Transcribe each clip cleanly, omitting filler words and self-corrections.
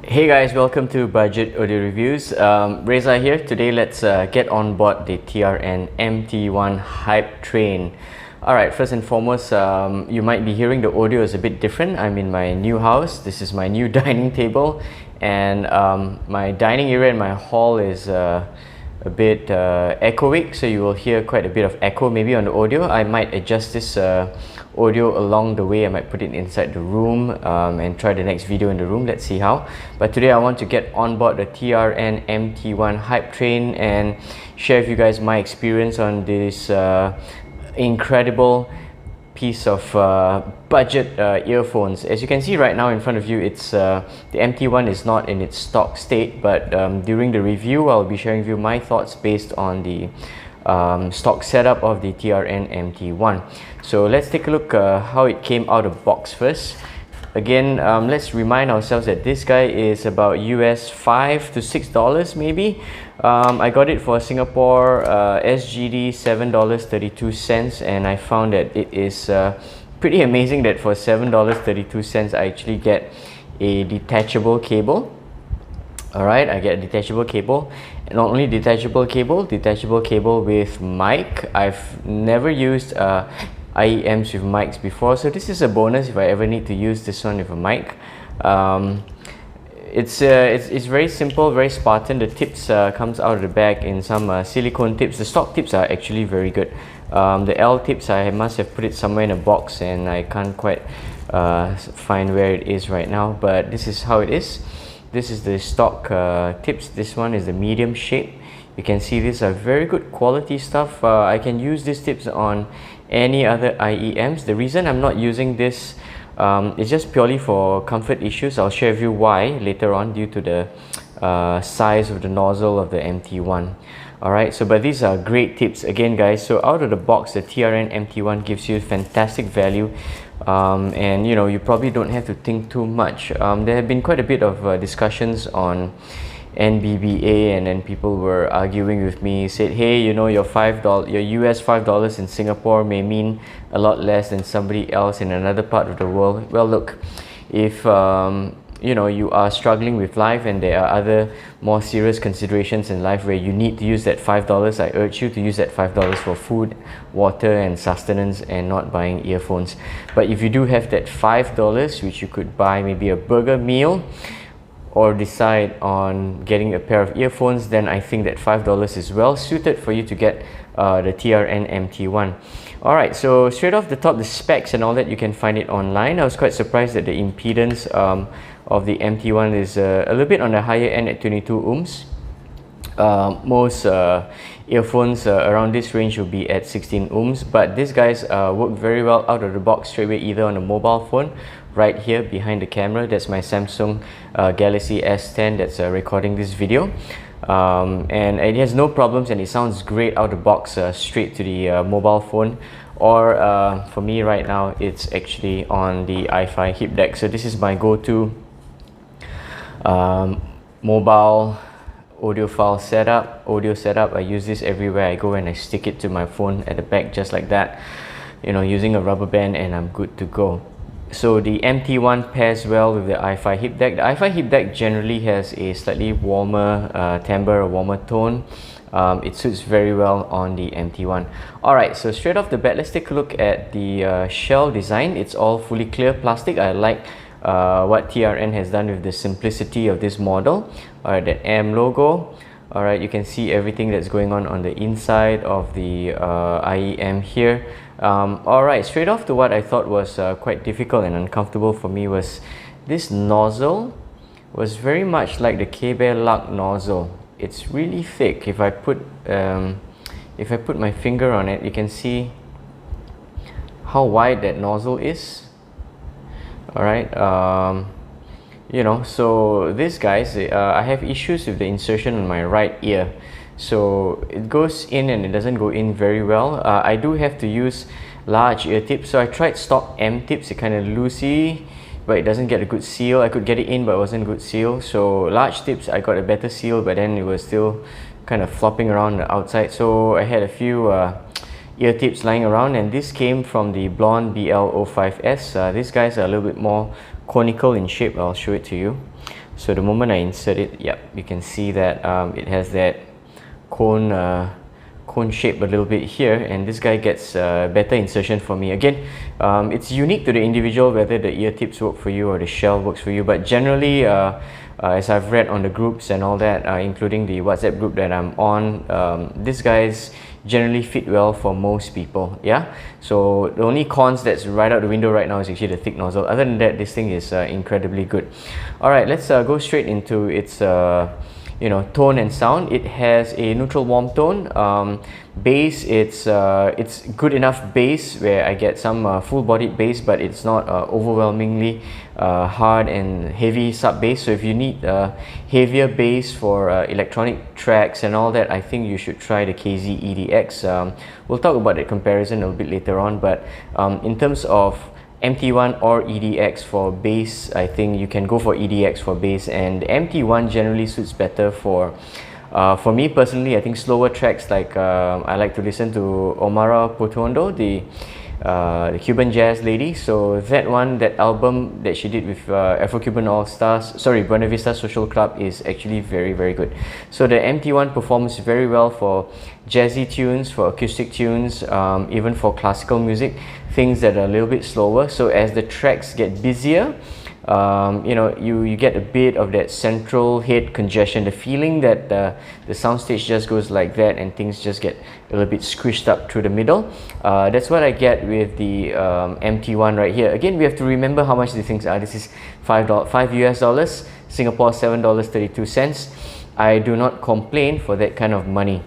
Hey guys, welcome to Budget Audio Reviews. Reza here. Today let's get on board the TRN MT1 hype train. Alright, first and foremost, you might be hearing the audio is a bit different. I'm in my new house. This is my new dining table, and my dining area and my hall is a bit echoic, so you will hear quite a bit of echo maybe on the audio. I might adjust this audio along the way. I might put it inside the room and try the next video in the room. Let's see how. But today I want to get on board the TRN MT1 hype train and share with you guys my experience on this incredible piece of budget earphones. As you can see right now in front of you, it's the MT1 is not in its stock state, but during the review I'll be sharing with you my thoughts based on the stock setup of the TRN MT1. So let's take a look how it came out of box first. Again, let's remind ourselves that this guy is about US $5 to $6 maybe. I got it for Singapore SGD $7.32, and I found that it is pretty amazing that for $7.32 I actually get a detachable cable. Alright, I get a detachable cable, and not only detachable cable with mic. I've never used IEMs with mics before, so this is a bonus if I ever need to use this one with a mic. It's very simple, very Spartan. The tips comes out of the bag in some silicone tips. The stock tips are actually very good. The L tips, I must have put it somewhere in a box and I can't quite find where it is right now, but this is how it is. This is the stock tips. This one is the medium shape. You can see these are very good quality stuff. I can use these tips on any other IEMs. The reason I'm not using this is just purely for comfort issues. I'll share with you why later on, due to the size of the nozzle of the MT1. Alright, so but these are great tips again, guys. So out of the box, the TRN MT1 gives you fantastic value, and you know, you probably don't have to think too much. There have been quite a bit of discussions on NBBA, and then people were arguing with me, said, hey, you know, your US $5 in Singapore may mean a lot less than somebody else in another part of the world. Well, look, if you know, you are struggling with life and there are other more serious considerations in life where you need to use that $5, I urge you to use that $5 for food, water and sustenance, and not buying earphones. But if you do have that $5, which you could buy maybe a burger meal or decide on getting a pair of earphones, then I think that $5 is well suited for you to get the TRN MT1. Alright, so straight off the top, the specs and all that, you can find it online. I was quite surprised that the impedance of the MT1 is a little bit on the higher end at 22 ohms. Most earphones around this range will be at 16 ohms, but these guys work very well out of the box straight away, either on a mobile phone right here behind the camera. That's my Samsung Galaxy S10 that's recording this video, and it has no problems and it sounds great out of the box straight to the mobile phone, or for me right now it's actually on the Wi-Fi hip deck. So this is my go-to mobile audio setup. I use this everywhere I go, and I stick it to my phone at the back just like that, you know, using a rubber band, and I'm good to go. So the MT1 pairs well with the Wi-Fi hip deck. The Wi-Fi hip deck generally has a slightly warmer timbre, a warmer tone. It suits very well on the MT1. Alright, so straight off the bat, let's take a look at the shell design. It's all fully clear plastic. I like what TRN has done with the simplicity of this model. Alright, that M logo. Alright, you can see everything that's going on the inside of the IEM here. Alright, straight off to what I thought was quite difficult and uncomfortable for me was this nozzle was very much like the K-Bear Luck nozzle. It's really thick. If I put my finger on it, you can see how wide that nozzle is. Alright, you know, so this guys, I have issues with the insertion on my right ear. So it goes in and it doesn't go in very well. I do have to use large ear tips. So I tried stock M tips, it kind of loosey, but it doesn't get a good seal. I could get it in, but it wasn't a good seal. So large tips, I got a better seal, but then it was still kind of flopping around the outside. So I had a few ear tips lying around, and this came from the Blonde BL05S. These guys are a little bit more conical in shape. I'll show it to you. So the moment I insert it, yep, you can see that it has that cone cone shape a little bit here, and this guy gets better insertion for me. Again, it's unique to the individual whether the ear tips work for you or the shell works for you, but generally as I've read on the groups and all that, including the WhatsApp group that I'm on, these guys generally fit well for most people. Yeah, so the only cons that's right out the window right now is actually the thick nozzle. Other than that, this thing is incredibly good. All right, let's go straight into its tone and sound. It has a neutral warm tone. Bass, it's good enough bass where I get some full-bodied bass, but it's not overwhelmingly hard and heavy sub bass. So if you need heavier bass for electronic tracks and all that, I think you should try the KZ EDX. We'll talk about the comparison a little bit later on, but in terms of MT1 or EDX for bass, I think you can go for EDX for bass, and MT1 generally suits better for me personally. I think slower tracks, like I like to listen to Omara Portuondo, the Cuban jazz lady. So that album that she did with Afro-Cuban All-Stars, Buena Vista Social Club, is actually very, very good. So the MT1 performs very well for jazzy tunes, for acoustic tunes, even for classical music, things that are a little bit slower. So as the tracks get busier, you get a bit of that central head congestion, the feeling that the soundstage just goes like that and things just get a little bit squished up through the middle. That's what I get with the MT1 right here. Again, we have to remember how much these things are. This is $5 US, Singapore $7.32. I do not complain for that kind of money.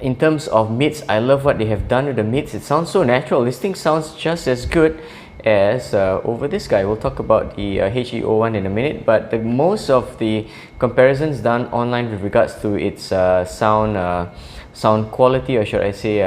In terms of mids, I love what they have done with the mids. It sounds so natural. This thing sounds just as good as over this guy. We'll talk about the HE01 in a minute, but most of the comparisons done online with regards to its sound quality, or should I say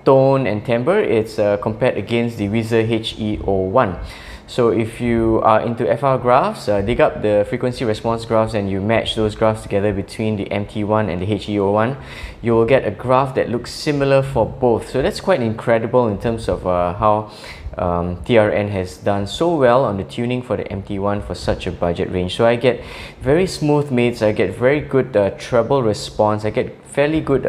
tone and timbre, it's compared against the Whizzer HE01. So if you are into FR graphs, dig up the frequency response graphs and you match those graphs together between the MT1 and the HE01, you will get a graph that looks similar for both. So that's quite incredible in terms of how TRN has done so well on the tuning for the MT1 for such a budget range. So I get very smooth mids, I get very good treble response, I get fairly good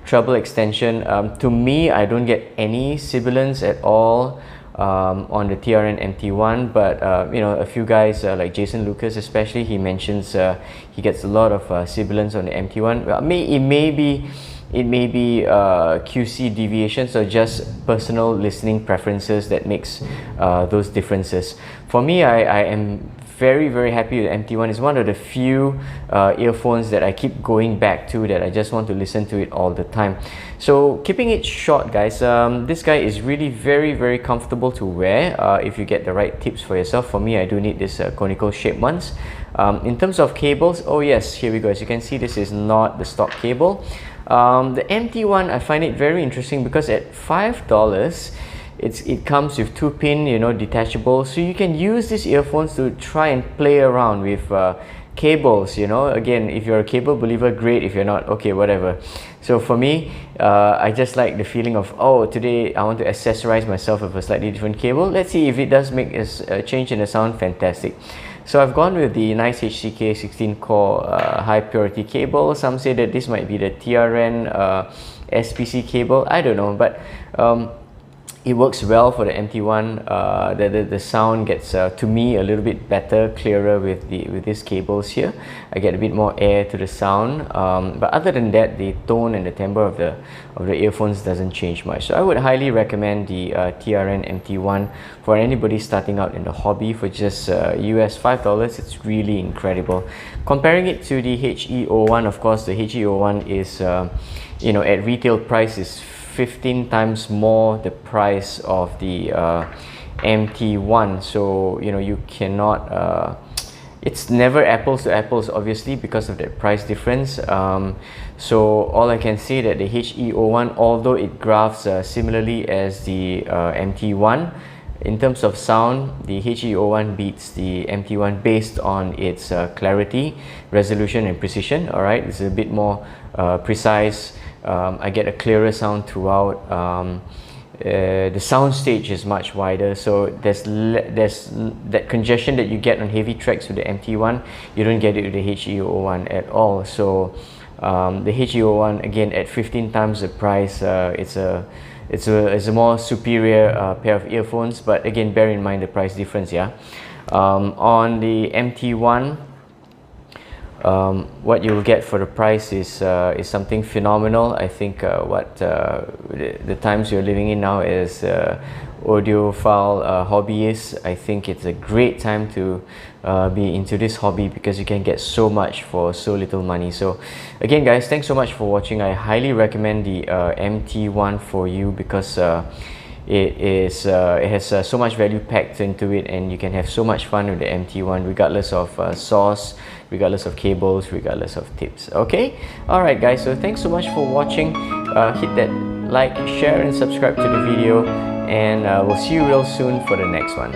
treble extension. To me, I don't get any sibilance at all on the TRN MT1, but a few guys like Jason Lucas especially, he mentions he gets a lot of sibilance on the MT1. Well, it may be QC deviations or just personal listening preferences that makes those differences. For me, I am very, very happy with MT1. It's one of the few earphones that I keep going back to, that I just want to listen to it all the time. So keeping it short, guys, this guy is really very, very comfortable to wear if you get the right tips for yourself. For me, I do need this conical shaped ones. In terms of cables, oh yes, here we go. As you can see, this is not the stock cable. The MT1, I find it very interesting because at $5, it comes with 2-pin, detachable, so you can use these earphones to try and play around with cables. Again, if you're a cable believer, great. If you're not, okay, whatever. So for me, I just like the feeling of, oh, today I want to accessorize myself with a slightly different cable. Let's see if it does make a change in the sound. Fantastic. So I've gone with the nice HCK 16-core high purity cable. Some say that this might be the TRN SPC cable. I don't know, but it works well for the MT1. The sound gets to me a little bit better, clearer with these cables here. I get a bit more air to the sound, but other than that, the tone and the timbre of the earphones doesn't change much. So I would highly recommend the TRN MT1 for anybody starting out in the hobby for just US $5. It's really incredible. Comparing it to the HE01, of course, the HE01 is at retail price is 15 times more the price of the MT1. So you cannot it's never apples to apples, obviously, because of that price difference. So all I can say that the HE01, although it graphs similarly as the MT1, in terms of sound, the HE01 beats the MT1 based on its clarity, resolution and precision. Alright, it's a bit more precise. I get a clearer sound throughout. the sound stage is much wider, so there's that congestion that you get on heavy tracks with the MT1. You don't get it with the HE01 at all. So the HE01, again, at 15 times the price, it's a more superior pair of earphones, but again, bear in mind the price difference. Yeah, on the MT1, what you'll get for the price is something phenomenal. I think the times you're living in now is audiophile hobbyists. I think it's a great time to be into this hobby, because you can get so much for so little money. So again, guys, thanks so much for watching. I highly recommend the MT1 for you, because it has so much value packed into it, and you can have so much fun with the MT1, regardless of source, regardless of cables, regardless of tips. Okay, all right, guys, so thanks so much for watching. Hit that like, share and subscribe to the video, and we'll see you real soon for the next one.